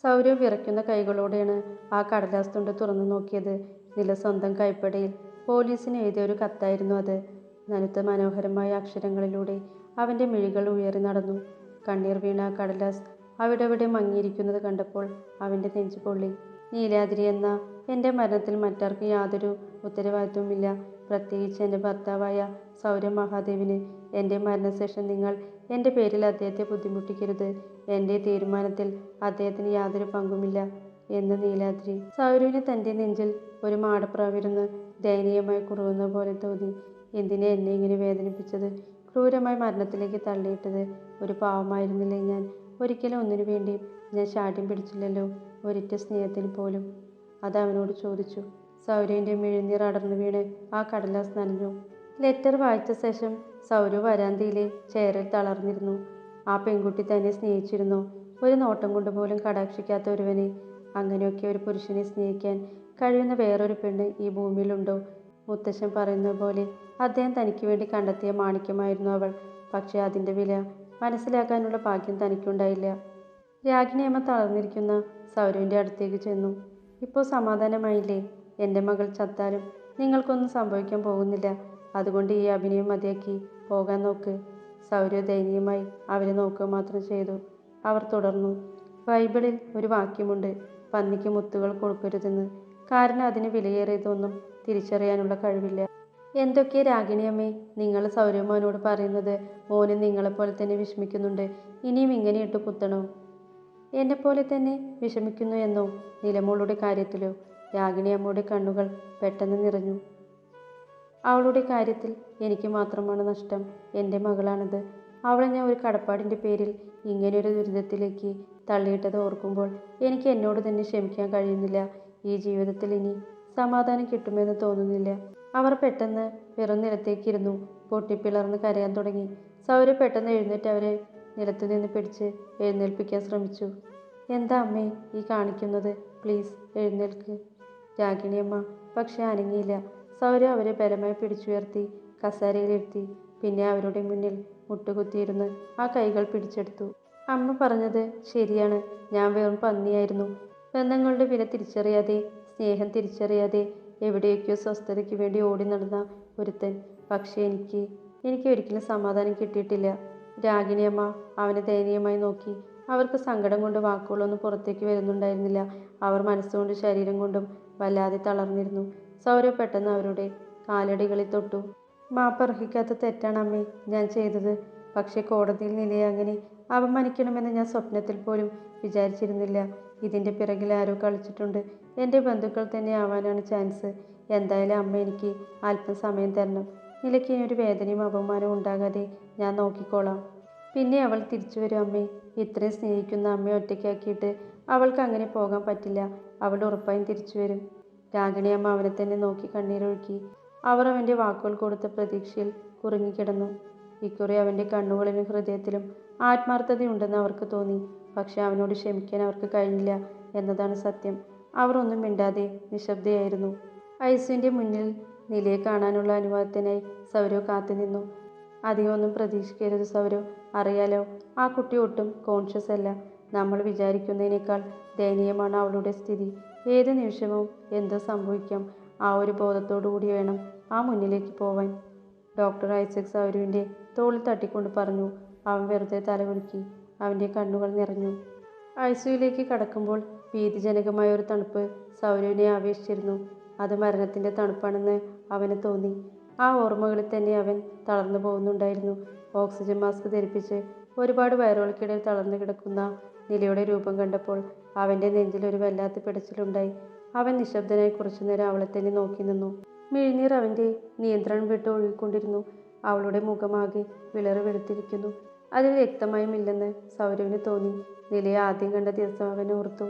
സൗരവ് വിറയ്ക്കുന്ന കൈകളോടെയാണ് ആ കടലാസ് തുണ്ട് തുറന്നു നോക്കിയത്. നില സ്വന്തം കൈപ്പടയിൽ പോലീസിന് എഴുതിയ ഒരു കത്തായിരുന്നു അത്. നനുത്ത മനോഹരമായ അക്ഷരങ്ങളിലൂടെ അവൻ്റെ മിഴികൾ ഉയറി നടന്നു. കണ്ണീർ വീണ ആ കടലാസ് അവിടെവിടെ മങ്ങിയിരിക്കുന്നത് കണ്ടപ്പോൾ അവൻ്റെ നെഞ്ചു പൊള്ളി. നീലാദ്രി എന്ന എൻ്റെ മരണത്തിൽ മറ്റാർക്കും യാതൊരു ഉത്തരവാദിത്വവുമില്ല, പ്രത്യേകിച്ച് എൻ്റെ ഭർത്താവായ സൗരവ് മഹാദേവിന്. എൻ്റെ മരണശേഷം നിങ്ങൾ എൻ്റെ പേരിൽ അദ്ദേഹത്തെ ബുദ്ധിമുട്ടിക്കരുത്. എൻ്റെ തീരുമാനത്തിൽ അദ്ദേഹത്തിന് യാതൊരു പങ്കുമില്ല എന്ന് നീലാദ്രി. സൗരവിന് തൻ്റെ നെഞ്ചിൽ ഒരു മാടപ്രാവിരുന്ന് ദയനീയമായി കുറുകുന്ന പോലെ തോന്നി. എന്തിനെ എന്നെ ഇങ്ങനെ വേദനിപ്പിച്ചത്? ക്രൂരമായി മരണത്തിലേക്ക് തള്ളിയിട്ടത്? ഒരു പാവമായിരുന്നില്ലേ ഞാൻ? ഒരിക്കലും ഒന്നിനു വേണ്ടിയും ഞാൻ ശാഠ്യം പിടിച്ചില്ലല്ലോ, ഒരിറ്റ സ്നേഹത്തിന് പോലും. അത് അവനോട് ചോദിച്ചു. സൗരവിൻ്റെ മിഴിനീർ അടർന്നു വീണ് ആ കടലാസ് നനഞ്ഞു. ലെറ്റർ വായിച്ച ശേഷം സൗരവ് വരാന്തയിലെ ചെയറിൽ തളർന്നിരുന്നു. ആ പെൺകുട്ടി തന്നെ സ്നേഹിച്ചിരുന്നോ? ഒരു നോട്ടം കൊണ്ട് പോലും കടാക്ഷിക്കാത്ത ഒരുവനെ, അങ്ങനെയൊക്കെ ഒരു പുരുഷനെ സ്നേഹിക്കാൻ കഴിയുന്ന വേറൊരു പെണ്ണ് ഈ ഭൂമിയിലുണ്ടോ? മുത്തശ്ശൻ പറയുന്നത് പോലെ അദ്ദേഹം തനിക്ക് വേണ്ടി കണ്ടെത്തിയ മാണിക്യമായിരുന്നു അവൾ. പക്ഷേ അതിൻ്റെ വില മനസ്സിലാക്കാനുള്ള ഭാഗ്യം തനിക്കുണ്ടായില്ല. രാഗിണിയമ്മ തളർന്നിരിക്കുന്ന സൗരവിൻ്റെ അടുത്തേക്ക് ചെന്നു. ഇപ്പോൾ സമാധാനമായില്ലേ? എൻ്റെ മകൾ ചത്താലും നിങ്ങൾക്കൊന്നും സംഭവിക്കാൻ പോകുന്നില്ല. അതുകൊണ്ട് ഈ അഭിനയം മതിയാക്കി പോകാൻ നോക്ക്. സൗരവ് ദയനീയമായി അവരെ നോക്കുക മാത്രം ചെയ്തു. അവർ തുടർന്നു. ബൈബിളിൽ ഒരു വാക്യമുണ്ട്, പന്നിക്ക് മുത്തുകൾ കൊടുക്കരുതെന്ന്. കാരണം അതിന് വിലയേറിയതൊന്നും തിരിച്ചറിയാനുള്ള കഴിവില്ല. എന്തൊക്കെ രാഗിണിയമ്മേ നിങ്ങൾ സൗരവ് മോനോട് പറയുന്നത്? മോനും നിങ്ങളെപ്പോലെ തന്നെ വിഷമിക്കുന്നുണ്ട്. ഇനിയും ഇങ്ങനെ ഇട്ട് കുത്തണോ? എന്നെപ്പോലെ തന്നെ വിഷമിക്കുന്നു എന്നോ? നിലമോളുടെ കാര്യത്തിലോ? രാഗിണിയമ്മയുടെ കണ്ണുകൾ പെട്ടെന്ന് നിറഞ്ഞു. അവളുടെ കാര്യത്തിൽ എനിക്ക് മാത്രമാണ് നഷ്ടം. എൻ്റെ മകളാണത്. അവളെ ഞാൻ ഒരു കടപ്പാടിൻ്റെ പേരിൽ ഇങ്ങനെയൊരു ദുരിതത്തിലേക്ക് തള്ളിയിട്ടത് ഓർക്കുമ്പോൾ എനിക്ക് എന്നോട് തന്നെ ക്ഷമിക്കാൻ കഴിയുന്നില്ല. ഈ ജീവിതത്തിൽ ഇനി സമാധാനം കിട്ടുമെന്ന് തോന്നുന്നില്ല. അവർ പെട്ടെന്ന് വെറും നിലത്തേക്കിരുന്നു. പൊട്ടിപ്പിളർന്ന് കരയാൻ തുടങ്ങി. സൗരവ് പെട്ടെന്ന് എഴുന്നേറ്റ് അവരെ നിലത്തുനിന്ന് പിടിച്ച് എഴുന്നേൽപ്പിക്കാൻ ശ്രമിച്ചു. എന്താ അമ്മേ ഈ കാണിക്കുന്നത്? പ്ലീസ് എഴുന്നേൽക്ക്. രാഗിണിയമ്മ പക്ഷെ അനങ്ങിയില്ല. സൗരവ് അവരെ ബലമായി പിടിച്ചുയർത്തി കസേരയിലിരുത്തി. പിന്നെ അവരുടെ മുന്നിൽ മുട്ടുകുത്തിയിരുന്ന് ആ കൈകൾ പിടിച്ചെടുത്തു. അമ്മ പറഞ്ഞത് ശരിയാണ്. ഞാൻ വെറും പന്നിയായിരുന്നു. ബന്ധങ്ങളുടെ വില തിരിച്ചറിയാതെ, സ്നേഹം തിരിച്ചറിയാതെ എവിടെയൊക്കെയോ സ്വസ്ഥതയ്ക്ക് വേണ്ടി ഓടി നടന്ന ഒരുത്തൻ. പക്ഷേ എനിക്ക് ഒരിക്കലും സമാധാനം കിട്ടിയിട്ടില്ല. രാഗിണിയമ്മ അവനെ ദയനീയമായി നോക്കി. അവർക്ക് സങ്കടം കൊണ്ട് വാക്കുകളൊന്നും പുറത്തേക്ക് വരുന്നുണ്ടായിരുന്നില്ല. അവർ മനസ്സുകൊണ്ടും ശരീരം കൊണ്ടും വല്ലാതെ തളർന്നിരുന്നു. സൗരവ് പെട്ടെന്ന് അവരുടെ കാലടികളിൽ തൊട്ടു. മാപ്പർഹിക്കാത്ത തെറ്റാണ് അമ്മേ ഞാൻ ചെയ്തത്. പക്ഷേ കോടതിയിൽ നിലയെ അങ്ങനെ അപമാനിക്കണമെന്ന് ഞാൻ സ്വപ്നത്തിൽ പോലും വിചാരിച്ചിരുന്നില്ല. ഇതിൻ്റെ പിറകിൽ ആരോ കളിച്ചിട്ടുണ്ട്. എൻ്റെ ബന്ധുക്കൾ തന്നെ ആവാനാണ് ചാൻസ്. എന്തായാലും അമ്മ എനിക്ക് അല്പം സമയം തരണം. നിലയ്ക്ക് ഇനിയൊരു വേദനയും അപമാനവും ഉണ്ടാകാതെ ഞാൻ നോക്കിക്കോളാം. പിന്നെ അവൾ തിരിച്ചു വരും അമ്മേ. ഇത്രയും സ്നേഹിക്കുന്ന അമ്മയെ ഒറ്റയ്ക്കാക്കിയിട്ട് അവൾക്ക് അങ്ങനെ പോകാൻ പറ്റില്ല. അവൾ ഉറപ്പായും തിരിച്ചു വരും. രാഗിണിയമ്മ അവനെ തന്നെ നോക്കി കണ്ണീരൊഴുക്കി. അവർ അവൻ്റെ വാക്കുകൾ കൊടുത്ത പ്രതീക്ഷയിൽ കുറുങ്ങിക്കിടന്നു. ഇക്കുറി അവൻ്റെ കണ്ണുകളിലും ഹൃദയത്തിലും ആത്മാർത്ഥതയുണ്ടെന്ന് അവർക്ക് തോന്നി. പക്ഷെ അവനോട് ക്ഷമിക്കാൻ അവർക്ക് കഴിഞ്ഞില്ല എന്നതാണ് സത്യം. അവർ ഒന്നും മിണ്ടാതെ നിശബ്ദയായിരുന്നു. ഐസുവിൻ്റെ മുന്നിൽ നിലയെ കാണാനുള്ള അനുവാദത്തിനായി സൗരവ് കാത്തുനിന്നു. അധികമൊന്നും പ്രതീക്ഷിക്കരുത് സൗരവ്. അറിയാലോ, ആ കുട്ടി ഒട്ടും കോൺഷ്യസ് അല്ല. നമ്മൾ വിചാരിക്കുന്നതിനേക്കാൾ ദയനീയമാണ് അവളുടെ സ്ഥിതി. ഏത് നിമിഷവും എന്തോ സംഭവിക്കാം. ആ ഒരു ബോധത്തോടു കൂടി വേണം ആ മുന്നിലേക്ക് പോവാൻ. ഡോക്ടർ ഐസക് സൗരവിൻ്റെ തോളിൽ തട്ടിക്കൊണ്ട് പറഞ്ഞു. അവൻ വെറുതെ തലകുലുക്കി. അവൻ്റെ കണ്ണുകൾ നിറഞ്ഞു. ഐസിയുയിലേക്ക് കടക്കുമ്പോൾ ഭീതിജനകമായ ഒരു തണുപ്പ് സൗരവിനെ ആവേശിച്ചിരുന്നു. അത് മരണത്തിൻ്റെ തണുപ്പാണെന്ന് അവന് തോന്നി. ആ ഓർമ്മകളിൽ തന്നെ അവൻ തളർന്നു പോകുന്നുണ്ടായിരുന്നു. ഓക്സിജൻ മാസ്ക് ധരിപ്പിച്ച് ഒരുപാട് വയറുകൾക്കിടയിൽ തളർന്നു കിടക്കുന്ന നിലയുടെ രൂപം കണ്ടപ്പോൾ അവൻ്റെ നെഞ്ചിൽ ഒരു വല്ലാത്ത പിടച്ചിലുണ്ടായി. അവൻ നിശബ്ദനായി കുറച്ചുനേരം അവളെ തന്നെ നോക്കി നിന്നു. മിഴിനീർ അവൻ്റെ നിയന്ത്രണം വിട്ട് ഒഴുകിക്കൊണ്ടിരുന്നു. അവളുടെ മുഖമാകെ വിളറി വെളുത്തിരിക്കുന്നു. അതിൽ വ്യക്തമായുമില്ലെന്ന് സൗരവിന് തോന്നി. നിലയെ ആദ്യം കണ്ട ദിവസം അവൻ ഓർത്തു.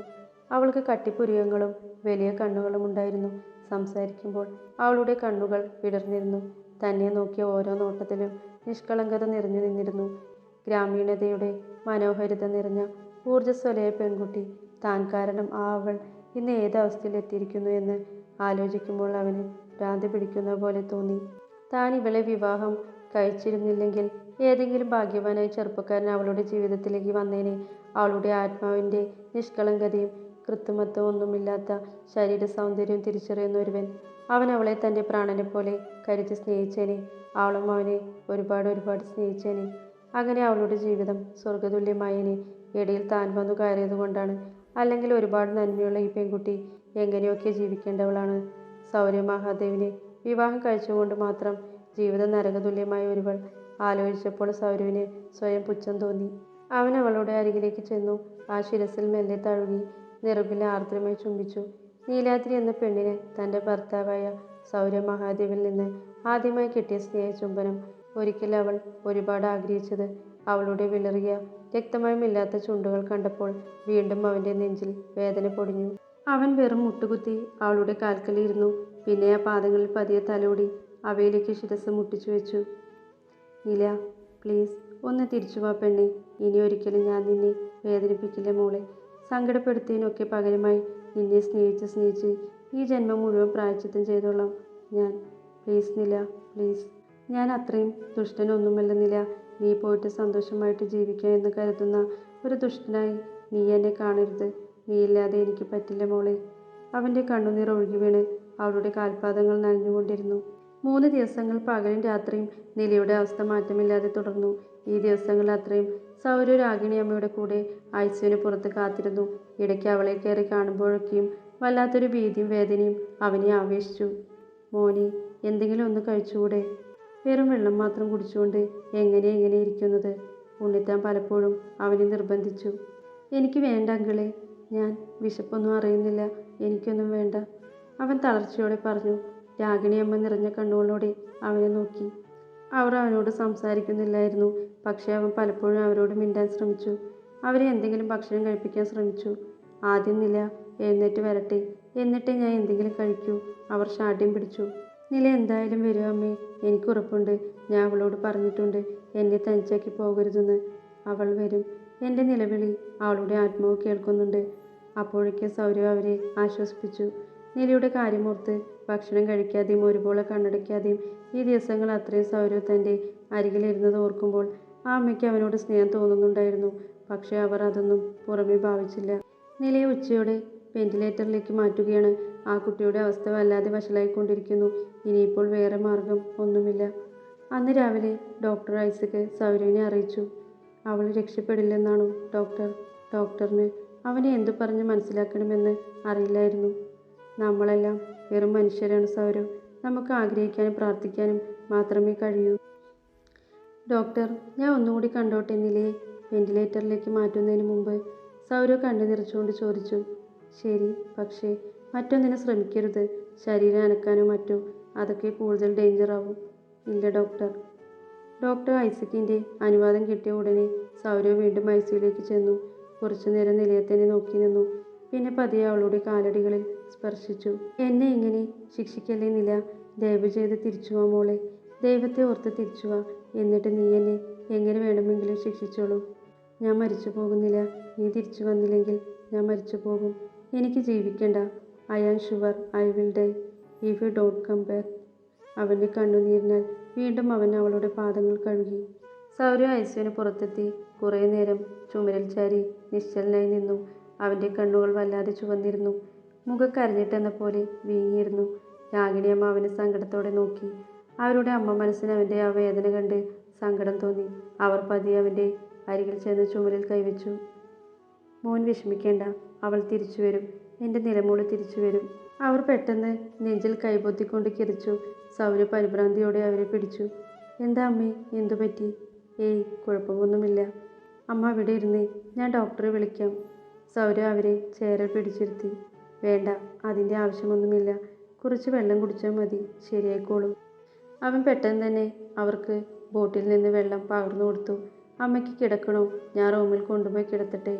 അവൾക്ക് കട്ടിപ്പുരികങ്ങളും വലിയ കണ്ണുകളും ഉണ്ടായിരുന്നു. സംസാരിക്കുമ്പോൾ അവളുടെ കണ്ണുകൾ വിടർന്നിരുന്നു. തന്നെ നോക്കിയ ഓരോ നോട്ടത്തിലും നിഷ്കളങ്കത നിറഞ്ഞു നിന്നിരുന്നു. ഗ്രാമീണതയുടെ മനോഹരിത നിറഞ്ഞ ഊർജ്ജസ്വലയായ പെൺകുട്ടി. താൻ കാരണം അവൾ ഇന്ന് ഏത് അവസ്ഥയിൽ എത്തിയിരിക്കുന്നു എന്ന് ആലോചിക്കുമ്പോൾ അവന് ഭ്രാന്ത് പിടിക്കുന്ന പോലെ തോന്നി. താൻ ഇവളെ വിവാഹം കഴിച്ചിരുന്നില്ലെങ്കിൽ ഏതെങ്കിലും ഭാഗ്യവാനായ ചെറുപ്പക്കാരൻ അവളുടെ ജീവിതത്തിലേക്ക് വന്നേനെ. അവളുടെ ആത്മാവിൻ്റെ നിഷ്കളങ്കതയും കൃത്രിമത്വം ഒന്നുമില്ലാത്ത ശരീര സൗന്ദര്യവും തിരിച്ചറിയുന്ന ഒരുവൻ. അവൻ അവളെ തൻ്റെ പ്രാണനെ പോലെ കരുതി സ്നേഹിച്ചേനെ. അവളും അവനെ ഒരുപാട് സ്നേഹിച്ചേനെ. അങ്ങനെ അവളുടെ ജീവിതം സ്വർഗതുല്യമായേനെ. ഇടയിൽ താൻ വന്നു കയറിയതുകൊണ്ടാണ്. അല്ലെങ്കിൽ ഒരുപാട് നന്മയുള്ള ഈ പെൺകുട്ടി എങ്ങനെയൊക്കെ ജീവിക്കേണ്ടവളാണ്. സൗര്യ മഹാദേവിനെ വിവാഹം കഴിച്ചുകൊണ്ട് മാത്രം ജീവിതം നരകതുല്യമായ ഒരുവൾ. ആലോചിച്ചപ്പോൾ സൗരവിന് സ്വയം പുച്ഛം തോന്നി. അവൻ അവളുടെ അരികിലേക്ക് ചെന്നു. ആ ശിരസിൽ മെല്ലെ തഴുകി നെറുകിലെ ആർദ്രമായി ചുംബിച്ചു. നീലാദ്രി എന്ന പെണ്ണിന് തൻ്റെ ഭർത്താവായ സൗര്യ മഹാദേവിൽ നിന്ന് ആദ്യമായി കിട്ടിയ സ്നേഹചുംബനം. ഒരിക്കൽ അവൾ ഒരുപാട് ആഗ്രഹിച്ചത്. അവളുടെ വിളറിയ രക്തമയമില്ലാത്ത ചുണ്ടുകൾ കണ്ടപ്പോൾ വീണ്ടും അവൻ്റെ നെഞ്ചിൽ വേദന പൊടിഞ്ഞു. അവൻ വെറും മുട്ടുകുത്തി അവളുടെ കാൽക്കലിരുന്നു. പിന്നെ ആ പാദങ്ങളിൽ പതിയെ തലോടി അവയിലേക്ക് ശിരസ് മുട്ടിച്ചു വെച്ചു. നീല, പ്ലീസ് ഒന്ന് തിരിച്ചു വാ പെണ്ണെ. ഇനി ഒരിക്കലും ഞാൻ നിന്നെ വേദനിപ്പിക്കില്ല മോളെ. സങ്കടപ്പെടുത്തിയതിനൊക്കെ പകരമായി നിന്നെ സ്നേഹിച്ച് ഈ ജന്മം മുഴുവൻ പ്രായശ്ചിത്തം ചെയ്തോളാം ഞാൻ. പ്ലീസ് നില, പ്ലീസ്. ഞാൻ അത്രയും ദുഷ്ടനൊന്നുമല്ല നില. നീ പോയിട്ട് സന്തോഷമായിട്ട് ജീവിക്കാം എന്ന് കരുതുന്ന ഒരു ദുഷ്ടനായി നീ എന്നെ കാണരുത്. നീയില്ലാതെ എനിക്ക് പറ്റില്ല മോളെ. അവൻ്റെ കണ്ണുനീർ ഒഴുകി വീണ് അവളുടെ കാൽപാദങ്ങൾ നനഞ്ഞുകൊണ്ടിരുന്നു. 3 ദിവസങ്ങൾ പകലും രാത്രിയും നിലയുടെ അവസ്ഥ മാറ്റമില്ലാതെ തുടർന്നു. ഈ ദിവസങ്ങൾ അത്രയും സൗര്യ രാഗിണി അമ്മയുടെ കൂടെ ഐസിയുവിന് പുറത്ത് കാത്തിരുന്നു. ഇടയ്ക്ക് അവളെ കയറി കാണുമ്പോഴൊക്കെയും വല്ലാത്തൊരു ഭീതിയും വേദനയും അവനെ ആവേശിച്ചു. മോനെ, എന്തെങ്കിലും ഒന്ന് കഴിച്ചുകൂടെ? വെറും വെള്ളം മാത്രം കുടിച്ചുകൊണ്ട് എങ്ങനെ ഇരിക്കുന്നത്? ഉണ്ണിത്താൻ പലപ്പോഴും അവനെ നിർബന്ധിച്ചു. എനിക്ക് വേണ്ട അങ്കിളെ, ഞാൻ വിശപ്പൊന്നും അറിയുന്നില്ല, എനിക്കൊന്നും വേണ്ട, അവൻ തളർച്ചയോടെ പറഞ്ഞു. രാഗിണിയമ്മ നിറഞ്ഞ കണ്ണുകളോടെ അവനെ നോക്കി. അവർ അവനോട് സംസാരിക്കുന്നില്ലായിരുന്നു. പക്ഷേ അവൻ പലപ്പോഴും അവരോട് മിണ്ടാൻ ശ്രമിച്ചു. അവരെ എന്തെങ്കിലും ഭക്ഷണം കഴിപ്പിക്കാൻ ശ്രമിച്ചു. ആദ്യം നില എഴുന്നേറ്റ് വരട്ടെ, എന്നിട്ടേ ഞാൻ എന്തെങ്കിലും കഴിക്കൂ. അവർ ശാഠ്യം പിടിച്ചു. നില എന്തായാലും വരും അമ്മേ, എനിക്ക് ഉറപ്പുണ്ട്. ഞാൻ അവളോട് പറഞ്ഞിട്ടുണ്ട് എന്നെ തനിച്ചാക്കി പോകരുതെന്ന്. അവൾ വരും. എൻ്റെ നിലവിളി അവളുടെ ആത്മാവ് കേൾക്കുന്നുണ്ട്. അപ്പോഴേക്കും സൗരവ് അവരെ ആശ്വസിപ്പിച്ചു. നിലയുടെ കാര്യമോർത്ത് ഭക്ഷണം കഴിക്കാതെയും ഒരുപോലെ കണ്ണടയ്ക്കാതെയും ഈ ദിവസങ്ങൾ അത്രയും സൗരവ് തൻ്റെ അരികിലിരുന്നത് ഓർക്കുമ്പോൾ ആ അമ്മയ്ക്ക് അവനോട് സ്നേഹം തോന്നുന്നുണ്ടായിരുന്നു. പക്ഷേ അവർ അതൊന്നും പുറമേ ഭാവിച്ചില്ല. നിലയെ ഉച്ചയോടെ വെന്റിലേറ്ററിലേക്ക് മാറ്റുകയാണ്. ആ കുട്ടിയുടെ അവസ്ഥ വല്ലാതെ വഷളായിക്കൊണ്ടിരിക്കുന്നു. ഇനിയിപ്പോൾ വേറെ മാർഗം ഒന്നുമില്ല. അന്ന് രാവിലെ ഡോക്ടർ ഐസക് സൗരവിനെ അറിയിച്ചു. അവൾ രക്ഷപ്പെടില്ലെന്നാണോ ഡോക്ടറിന് അവനെ എന്തു പറഞ്ഞ് മനസ്സിലാക്കണമെന്ന് അറിയില്ലായിരുന്നു. നമ്മളെല്ലാം വെറും മനുഷ്യരാണ് സൗരവ്. നമുക്ക് ആഗ്രഹിക്കാനും പ്രാർത്ഥിക്കാനും മാത്രമേ കഴിയൂ. ഡോക്ടർ, ഞാൻ ഒന്നുകൂടി കണ്ടോട്ടെ നിലയെ? വെന്റിലേറ്ററിലേക്ക് മാറ്റുന്നതിന് മുമ്പ് സൗരവ് കണ്ണു നിറച്ചുകൊണ്ട് ചോദിച്ചു. ശരി, പക്ഷേ മറ്റൊന്നിനെ ശ്രമിക്കരുത്. ശരീരം അനക്കാനോ മറ്റോ, അതൊക്കെ കൂടുതൽ ഡേഞ്ചറാവും. ഇല്ല ഡോക്ടർ ഐസക്കിൻ്റെ അനുവാദം കിട്ടിയ ഉടനെ സൗരവ് വീണ്ടും ഐസിയുലേക്ക് ചെന്നു. കുറച്ചുനേരം നിലയെ തന്നെ നോക്കി നിന്നു. പിന്നെ പതിയെ അവളുടെ കാലടികളിൽ സ്പർശിച്ചു. എന്നെ ഇങ്ങനെ ശിക്ഷിക്കല്ലേ നില. ദയവ് ചെയ്ത് തിരിച്ചുവാ മോളെ. ദൈവത്തെ ഓർത്ത് തിരിച്ചുവാ. എന്നിട്ട് നീ എന്നെ എങ്ങനെ വേണമെങ്കിലും ശിക്ഷിച്ചോളൂ. ഞാൻ മരിച്ചു പോകുന്നില്ല. നീ തിരിച്ചു വന്നില്ലെങ്കിൽ ഞാൻ മരിച്ചു പോകും. എനിക്ക് ജീവിക്കണ്ട. I am sure I will die if you don't come back. അവൻ്റെ കണ്ണുനീരിനാൽ വീണ്ടും അവൻ അവളുടെ പാദങ്ങൾ കഴുകി. സൗരവ് ഐസിയുവിന് പുറത്തെത്തി. കുറേ നേരം ചുമരിൽ ചാരി നിശ്ചലനായി നിന്നു. അവൻ്റെ കണ്ണുകൾ വല്ലാതെ ചുവന്നിരുന്നു. മുഖം കരഞ്ഞിട്ടെന്ന പോലെ വീങ്ങിയിരുന്നു. രാഗിണിയമ്മ അവനെ സങ്കടത്തോടെ നോക്കി. അവരുടെ അമ്മ മനസ്സിന് അവൻ്റെ ആ വേദന കണ്ട് സങ്കടം തോന്നി. അവർ പതിയെ അവൻ്റെ അരികിൽ ചെന്ന് ചുമലിൽ കൈവച്ചു. മോൻ വിഷമിക്കേണ്ട, അവൾ തിരിച്ചു വരും. എൻ്റെ നിലമോള് തിരിച്ചു വരും. അവർ പെട്ടെന്ന് നെഞ്ചിൽ കൈപൊത്തിക്കൊണ്ട് കിറിച്ചു. സൗരവ് പരിഭ്രാന്തിയോടെ അവരെ പിടിച്ചു. എന്താ അമ്മേ, എന്തു പറ്റി? ഏയ്, കുഴപ്പമൊന്നുമില്ല. അമ്മ അവിടെ ഇരുന്നേ, ഞാൻ ഡോക്ടറെ വിളിക്കാം. സൗരവ് അവരെ ചേറിൽ പിടിച്ചിരുത്തി. വേണ്ട, അതിൻ്റെ ആവശ്യമൊന്നുമില്ല. കുറച്ച് വെള്ളം കുടിച്ചാൽ മതി, ശരിയായിക്കോളും. അവൻ പെട്ടെന്ന് തന്നെ അവർക്ക് ബോട്ടിൽ നിന്ന് വെള്ളം പകർന്നു കൊടുത്തു. അമ്മയ്ക്ക് കിടക്കണോ? ഞാൻ റൂമിൽ കൊണ്ടുപോയി കിടത്തട്ടെ?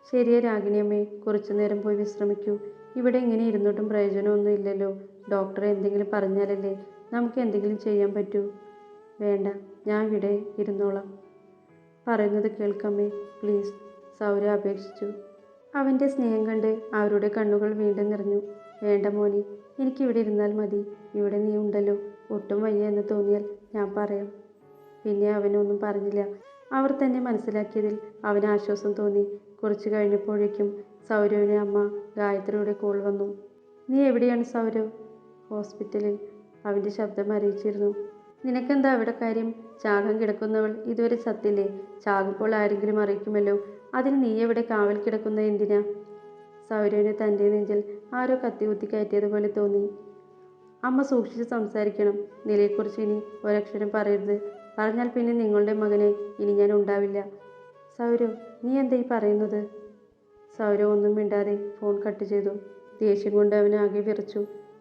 ശരിയെ രാഗിണിയമ്മേ, കുറച്ചു നേരം പോയി വിശ്രമിക്കൂ. ഇവിടെ ഇങ്ങനെ ഇരുന്നിട്ടും പ്രയോജനമൊന്നും ഇല്ലല്ലോ. ഡോക്ടർ എന്തെങ്കിലും പറഞ്ഞാലല്ലേ നമുക്ക് എന്തെങ്കിലും ചെയ്യാൻ പറ്റൂ. വേണ്ട, ഞാൻ ഇവിടെ ഇരുന്നോളാം. പറയുന്നത് കേൾക്കമ്മേ, പ്ലീസ്, സൗരവ് അപേക്ഷിച്ചു. അവൻ്റെ സ്നേഹം കണ്ട് അവരുടെ കണ്ണുകൾ വീണ്ടും നിറഞ്ഞു. വേണ്ട മോനെ, എനിക്കിവിടെ ഇരുന്നാൽ മതി. ഇവിടെ നീ ഉണ്ടല്ലോ. ഒട്ടും വയ്യ എന്ന് തോന്നിയാൽ ഞാൻ പറയാം. പിന്നെ അവനൊന്നും പറഞ്ഞില്ല. അവർ തന്നെ മനസ്സിലാക്കിയതിൽ അവന് ആശ്വാസം തോന്നി. കുറച്ചു കഴിഞ്ഞപ്പോഴേക്കും സൗരവിന് അമ്മ ഗായത്രിയുടെ കോൾ വന്നു. നീ എവിടെയാണ് സൗരവ്? ഹോസ്പിറ്റലിൽ, അവൻ്റെ ശബ്ദം അറിയിച്ചിരുന്നു. നിനക്കെന്താ അവിടെ കാര്യം? ചാകാൻ കിടക്കുന്നവൾ ഇതുവരെ ചത്തില്ലേ? ചാകുമ്പോൾ ആരെങ്കിലും അറിയിക്കുമല്ലോ. അതിന് നീ എവിടെ കാവൽ കിടക്കുന്നത് എന്തിനാ? സൗരവിന് തൻ്റെ നെഞ്ചിൽ ആരോ കത്തികുത്തി കയറ്റിയതുപോലെ തോന്നി. അമ്മ സൂക്ഷിച്ച് സംസാരിക്കണം. നിലയെക്കുറിച്ച് ഇനി ഒരക്ഷരം പറയരുത്. പറഞ്ഞാൽ പിന്നെ നിങ്ങളുടെ മകനെ ഇനി ഞാൻ ഉണ്ടാവില്ല. സൗരവ്, നീ എന്താ ഈ പറയുന്നത്? സൗരവ് ഒന്നും മിണ്ടാതെ ഫോൺ കട്ട് ചെയ്തു. ദേഷ്യം കൊണ്ട് അവൻ ആകെ വിറച്ചു.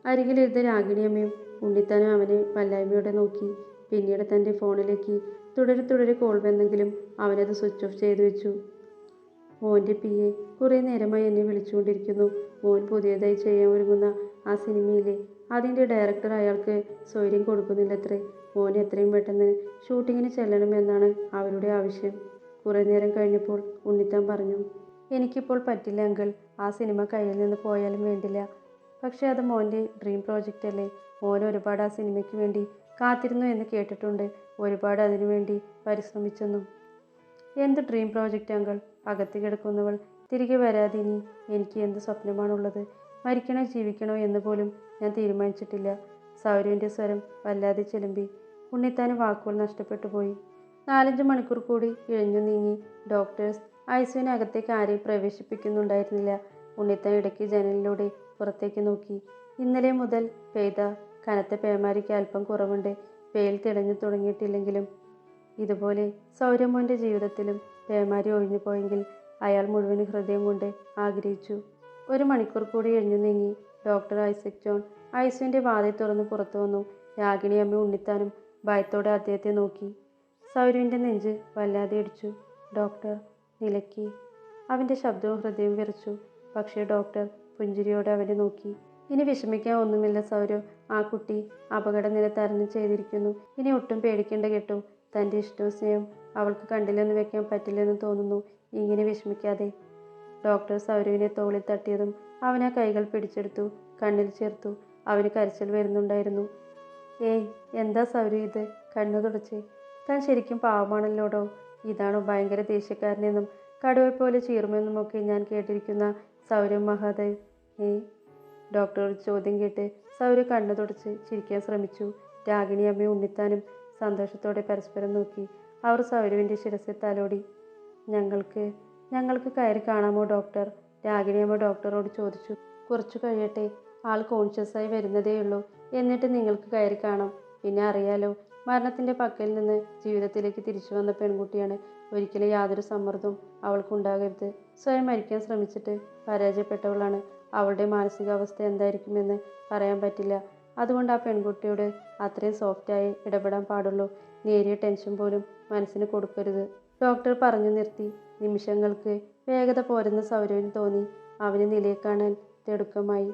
അരികിലിരുന്ന രാഗിണിയമ്മയും ഉണ്ണിത്താനും അവനെ വല്ലായ്മയോടെ നോക്കി. പിന്നീട് തൻ്റെ ഫോണിലേക്ക് തുടരെ കോൾ വന്നെങ്കിലും അവനത് സ്വിച്ച് ഓഫ് ചെയ്തു വെച്ചു. മോൻ്റെ PA കുറേ നേരമായി എന്നെ വിളിച്ചുകൊണ്ടിരിക്കുന്നു. മോൻ പുതിയതായി ചെയ്യാൻ ഒരുങ്ങുന്ന ആ സിനിമയിലെ അതിൻ്റെ ഡയറക്ടർ അയാൾക്ക് സ്വൈര്യം കൊടുക്കുന്നില്ലത്രേ. മോൻ എത്രയും പെട്ടെന്ന് ഷൂട്ടിങ്ങിന് ചെല്ലണമെന്നാണ് അവരുടെ ആവശ്യം. കുറേ നേരം കഴിഞ്ഞപ്പോൾ ഉണ്ണിത്താൻ പറഞ്ഞു, എനിക്കിപ്പോൾ പറ്റില്ല അങ്കിൾ. ആ സിനിമ കയ്യിൽ നിന്ന് പോയാലും വേണ്ടില്ല. പക്ഷേ അത് മോൻ്റെ ഡ്രീം പ്രോജക്റ്റ് അല്ലേ. മോൻ ഒരുപാട് ആ സിനിമയ്ക്ക് വേണ്ടി കാത്തിരുന്നു എന്ന് കേട്ടിട്ടുണ്ട്. ഒരുപാട് അതിനുവേണ്ടി പരിശ്രമിച്ചെന്നും. എന്ത് ഡ്രീം പ്രോജക്റ്റ് അങ്കിൾ? അകത്ത് കിടക്കുന്നവൾ തിരികെ വരാതെ ഇനി എനിക്ക് എന്ത് സ്വപ്നമാണുള്ളത്? മരിക്കണോ ജീവിക്കണോ എന്ന് പോലും ഞാൻ തീരുമാനിച്ചിട്ടില്ല. സൗരവിൻ്റെ സ്വരം വല്ലാതെ ചിലമ്പി. ഉണ്ണിത്താന് വാക്കുകൾ നഷ്ടപ്പെട്ടു പോയി. 4-5 മണിക്കൂർ കൂടി ഇഴഞ്ഞു നീങ്ങി. ഡോക്ടേഴ്സ് ഐസിയുവിനകത്തേക്ക് ആരെയും പ്രവേശിപ്പിക്കുന്നുണ്ടായിരുന്നില്ല. ഉണ്ണിത്താൻ ഇടയ്ക്ക് ജനലിലൂടെ പുറത്തേക്ക് നോക്കി. ഇന്നലെ മുതൽ പെയ്ത കനത്ത പേമാരിക്ക് അല്പം കുറവുണ്ട്. വെയിൽ തിളഞ്ഞു തുടങ്ങിയിട്ടില്ലെങ്കിലും ഇതുപോലെ സൗരമോൻ്റെ ജീവിതത്തിലും പേമാരി ഒഴിഞ്ഞു പോയെങ്കിൽ അയാൾ മുഴുവൻ ഹൃദയം കൊണ്ട് ആഗ്രഹിച്ചു. 1 മണിക്കൂർ കൂടി എഴിഞ്ഞു നീങ്ങി. ഡോക്ടർ ഐസക് ജോൺ ഐസിയുവിൻ്റെ വാതിൽ തുറന്ന് പുറത്തു വന്നു. രാഗിണിയമ്മ ഉണ്ണിത്താനും ഭയത്തോടെ അദ്ദേഹത്തെ നോക്കി. സൗരവിൻ്റെ നെഞ്ച് വല്ലാതെ ഇടിച്ചു. ഡോക്ടർ, നിലയ്ക്ക്. അവൻ്റെ ശബ്ദവും ഹൃദയവും വിറച്ചു. പക്ഷേ ഡോക്ടർ പുഞ്ചിരിയോടെ അവനെ നോക്കി. ഇനി വിഷമിക്കാൻ ഒന്നുമില്ല സൗരവ്. ആ കുട്ടി അപകടനില തരണം ചെയ്തിരിക്കുന്നു. ഇനി ഒട്ടും പേടിക്കേണ്ട കേട്ടോ. തൻ്റെ ഇഷ്ടവും സ്നേഹവും അവൾക്ക് കണ്ടില്ലെന്ന് വെക്കാൻ പറ്റില്ലെന്ന് തോന്നുന്നു. ഇങ്ങനെ വിഷമിക്കാതെ. ഡോക്ടർ സൗരവിനെ തോളിൽ തട്ടിയതും അവൻ ആ കൈകൾ പിടിച്ചെടുത്തു, കണ്ണിൽ ചേർത്തു. അവന് കരച്ചിൽ വരുന്നുണ്ടായിരുന്നു. ഏയ്, എന്താ സൗരവ് ഇത്? കണ്ണു തുടച്ചേ. താൻ ശരിക്കും പാവമാണല്ലോടോ. ഇതാണോ ഭയങ്കര ദേഷ്യക്കാരനെന്നും കടുവയെപ്പോലെ ചീറുമെന്നുമൊക്കെ ഞാൻ കേട്ടിരിക്കുന്ന സൗരവ് മഹാദേവ്? ഡോക്ടറുടെ ചോദ്യം കേട്ട് സൗരവ് കണ്ണു തുടച്ച് ചിരിക്കാൻ ശ്രമിച്ചു. രാഗിണിയമ്മയും ഉണ്ണിത്താനും സന്തോഷത്തോടെ പരസ്പരം നോക്കി. അവർ സൗരവിൻ്റെ ശിരസിൽ തലോടി. ഞങ്ങൾക്ക് കയറി കാണാമോ ഡോക്ടർ? രാഗിണിയമ്മ ഡോക്ടറോട് ചോദിച്ചു. കുറച്ചു കഴിയട്ടെ, ആൾ കോൺഷ്യസായി വരുന്നതേയുള്ളൂ. എന്നിട്ട് നിങ്ങൾക്ക് കയറി കാണാം. പിന്നെ അറിയാലോ, മരണത്തിൻ്റെ പക്കൽ നിന്ന് ജീവിതത്തിലേക്ക് തിരിച്ചു വന്ന പെൺകുട്ടിയാണ്. ഒരിക്കലും യാതൊരു സമ്മർദ്ദവും അവൾക്കുണ്ടാകരുത്. സ്വയം മരിക്കാൻ ശ്രമിച്ചിട്ട് പരാജയപ്പെട്ടവളാണ്. അവളുടെ മാനസികാവസ്ഥ എന്തായിരിക്കുമെന്ന് പറയാൻ പറ്റില്ല. അതുകൊണ്ട് ആ പെൺകുട്ടിയോട് അത്രയും സോഫ്റ്റായി ഇടപെടാൻ പാടുള്ളൂ. നേരിയ ടെൻഷൻ പോലും മനസ്സിന് കൊടുക്കരുത്. ഡോക്ടർ പറഞ്ഞു നിർത്തി. നിമിഷങ്ങൾക്ക് വേഗത പോരെന്ന് സൗരവിന് തോന്നി. അവന് നിലയെ കാണാൻ തിടുക്കമായി.